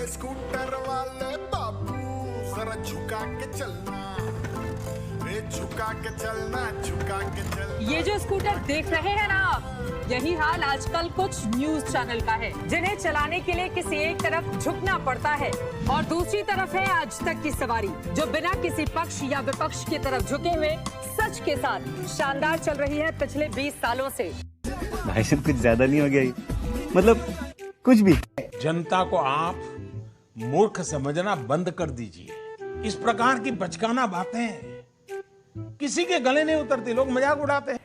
Scooter वाले बाबू जरा झुका के चलना, झुका के चलना, झुका के चलना। ये जो स्कूटर देख रहे हैं ना आप, यही हाल आजकल कुछ न्यूज चैनल का है, जिन्हें चलाने के लिए किसी एक तरफ झुकना पड़ता है और दूसरी तरफ है आज तक की सवारी, जो बिना किसी पक्ष या विपक्ष की तरफ झुके हुए सच के साथ शानदार चल रही है पिछले 20 सालों से। भाई साहब कुछ ज्यादा नहीं हो गया, मतलब कुछ भी। जनता को आप मूर्ख समझना बंद कर दीजिए। इस प्रकार की बचकाना बातें किसी के गले नहीं उतरती, लोग मजाक उड़ाते हैं।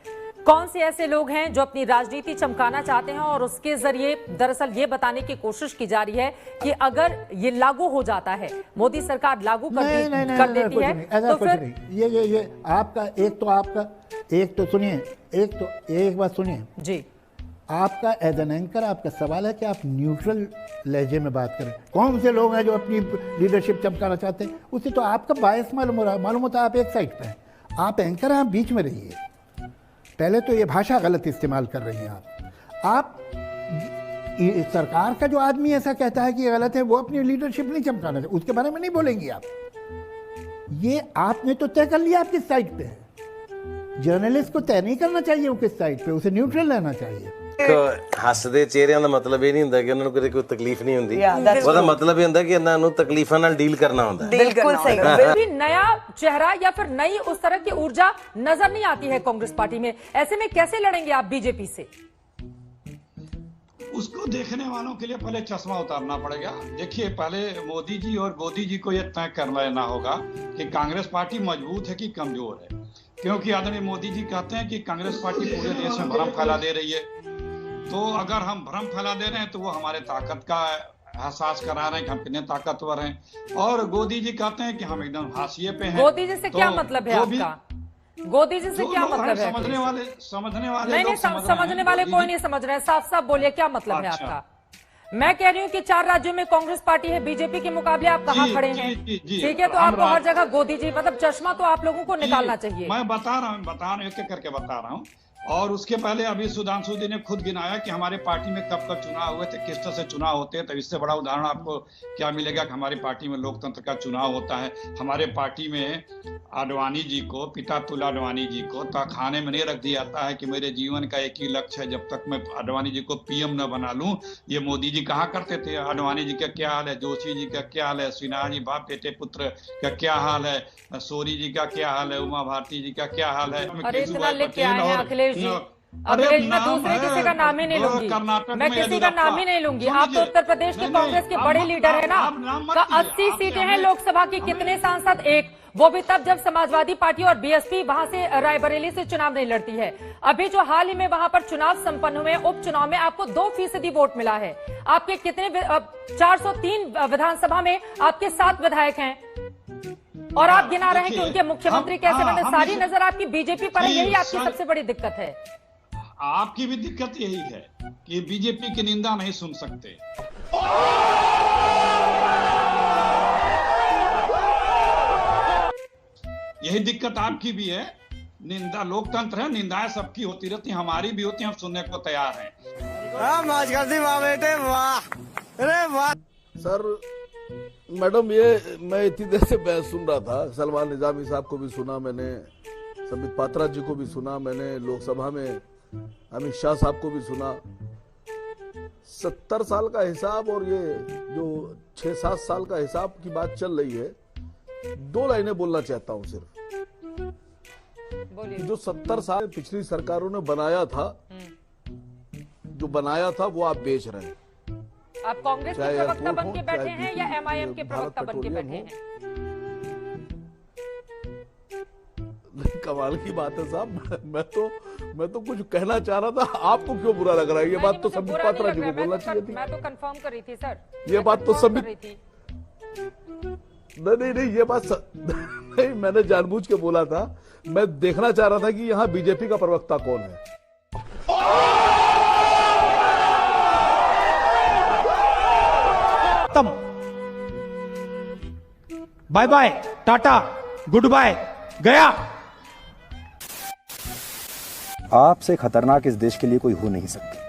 कौन से ऐसे लोग हैं जो अपनी राजनीति चमकाना चाहते हैं और उसके जरिए दरअसल ये बताने की कोशिश की जा रही है कि अगर ये लागू हो जाता है, मोदी सरकार लागू कर देती है तो फिर ये आपका एक तो सुनिए, एक बात सुनिए जी, आपका एज एन एंकर आपका सवाल है कि आप न्यूट्रल लहजे में बात करें। कौन से लोग हैं जो अपनी लीडरशिप चमकाना चाहते हैं, उससे तो आपका बायस मालूम होता है। आप एक साइड पे हैं, आप एंकर हैं, आप बीच में रहिए। पहले तो ये भाषा गलत इस्तेमाल कर रही हैं आप सरकार का जो आदमी ऐसा कहता है कि ये गलत है, वो अपनी लीडरशिप नहीं चमकाना चाहिए, उसके बारे में नहीं बोलेंगी आप। ये आपने तो तय कर लिया आप किस साइड पे है। जर्नलिस्ट को तय नहीं करना चाहिए वो किस साइड पे, उसे न्यूट्रल रहना चाहिए। ਹੱਸਦੇ ਚਿਹਰਿਆਂ ਦਾ ਮਤਲਬ ਇਹ ਨਹੀਂ ਹੁੰਦਾ ਕਿ ਉਹਨਾਂ ਨੂੰ ਕਦੇ ਕੋਈ ਤਕਲੀਫ ਨਹੀਂ ਹੁੰਦੀ, ਉਹਦਾ ਮਤਲਬ ਇਹ ਹੁੰਦਾ ਕਿ ਇਹਨਾਂ ਨੂੰ ਤਕਲੀਫਾਂ ਨਾਲ ਡੀਲ करना होता है। बिल्कुल सही। नया चेहरा या फिर नई उस तरह की ऊर्जा नजर नहीं आती है कांग्रेस पार्टी में, ऐसे में कैसे लड़ेंगे आप बीजेपी से? उसको देखने वालों के लिए पहले चश्मा उतारना पड़ेगा। देखिए, पहले मोदी जी और गोदी जी को यह तय कर लेना होगा कि कांग्रेस पार्टी मजबूत है कि कमजोर है, क्योंकि आदरणीय मोदी जी कहते हैं कि कांग्रेस पार्टी पूरे देश में भ्रम फैला दे रही है। तो अगर हम भ्रम फैला दे रहे हैं तो वो हमारे ताकत का एहसास करा रहे हैं कि हम कितने ताकतवर हैं। और गोदी जी कहते हैं कि हम एकदम हाशिए पे हैं। गोदी जी से क्या मतलब है आपका? गोदी जी से क्या मतलब है? समझने वाले नहीं, समझने वाले कोई नहीं समझ रहे। साफ साफ बोलिए क्या मतलब है आपका? मैं कह रही हूँ कि 4 राज्यों में कांग्रेस पार्टी है, बीजेपी के मुकाबले आप कहाँ खड़े हैं? ठीक है, तो आपको हर जगह गोदी जी, मतलब चश्मा तो आप लोगों को निकालना चाहिए। मैं बता रहा हूँ, एक एक करके बता रहा हूँ। और उसके पहले अभी सुधांशु जी ने खुद गिनाया कि हमारे पार्टी में कब कब चुनाव हुए थे, किस तरह से चुनाव होते हैं। तो इससे बड़ा उदाहरण आपको क्या मिलेगा कि हमारी पार्टी में लोकतंत्र का चुनाव होता है। हमारे पार्टी में आडवाणी जी को, पिता तुला आडवाणी जी को तहखाने में नहीं रख दिया जाता है कि मेरे जीवन का एक ही लक्ष्य है, जब तक मैं आडवाणी जी को पीएम न बना लूं। ये मोदी जी कहा करते थे। आडवाणी जी का क्या हाल है, जोशी जी का क्या हाल है, सिन्हा जी बाप बेटे पुत्र का क्या हाल है, सोरी जी का क्या हाल है, उमा भारती जी का क्या हाल है। अखिलेश मैं दूसरे किसी का नाम ही नहीं लूंगी, मैं किसी का नाम ही नहीं लूंगी। आप तो उत्तर प्रदेश के कांग्रेस के बड़े लीडर है ना, का 80 सीटें हैं लोकसभा की, कितने सांसद? एक, वो भी तब जब समाजवादी पार्टी और बीएसपी वहां से रायबरेली से चुनाव नहीं लड़ती है। अभी जो हाल ही में वहां पर चुनाव संपन्न हुए, उपचुनाव में आपको 2% वोट मिला है। आपके कितने 403 विधानसभा में आपके 7 विधायक हैं और आप गिना रहे हैं कि उनके मुख्यमंत्री कैसे बने। सारी नजर आपकी बीजेपी पर है, यही आपकी सबसे बड़ी दिक्कत है। आपकी भी दिक्कत यही है कि बीजेपी की निंदा नहीं सुन सकते। यही दिक्कत आपकी भी है। निंदा लोकतंत्र है, निंदाएं सबकी होती रहती, हमारी भी होती, हम सुनने को तैयार हैं। मौज कर दी वाह बेटे, वाह, अरे वाह। सर मैडम, ये मैं इतनी देर से बहस सुन रहा था। सलमान निजामी साहब को भी सुना मैंने, संबित पात्रा जी को भी सुना मैंने, लोकसभा में अमित शाह साहब को भी सुना। 70 साल का हिसाब और ये जो 6-7 साल का हिसाब की बात चल रही है। 2 लाइनें बोलना चाहता हूं सिर्फ। जो 70 साल पिछली सरकारों ने बनाया था, जो बनाया था वो आप बेच रहे हैं। आप कांग्रेस के प्रवक्ता बन के बैठे हैं या एमआईएम के प्रवक्ता बन के बैठे हैं? कमाल की बात है साहब, मैं तो कुछ कहना चाह रहा था, आपको क्यों बुरा लग रहा है? ये बात तो संबित पात्रा जी को बोलना चाहिए थी। मैं तो कंफर्म कर रही थी सर, ये बात तो संबित नहीं, ये बात नहीं, मैंने जानबूझ के बोला था। मैं देखना चाह रहा था कि यहाँ बीजेपी का प्रवक्ता कौन है। Bye bye, tata, good bye, गया। आपसे खतरनाक इस देश के लिए कोई हो नहीं सकता।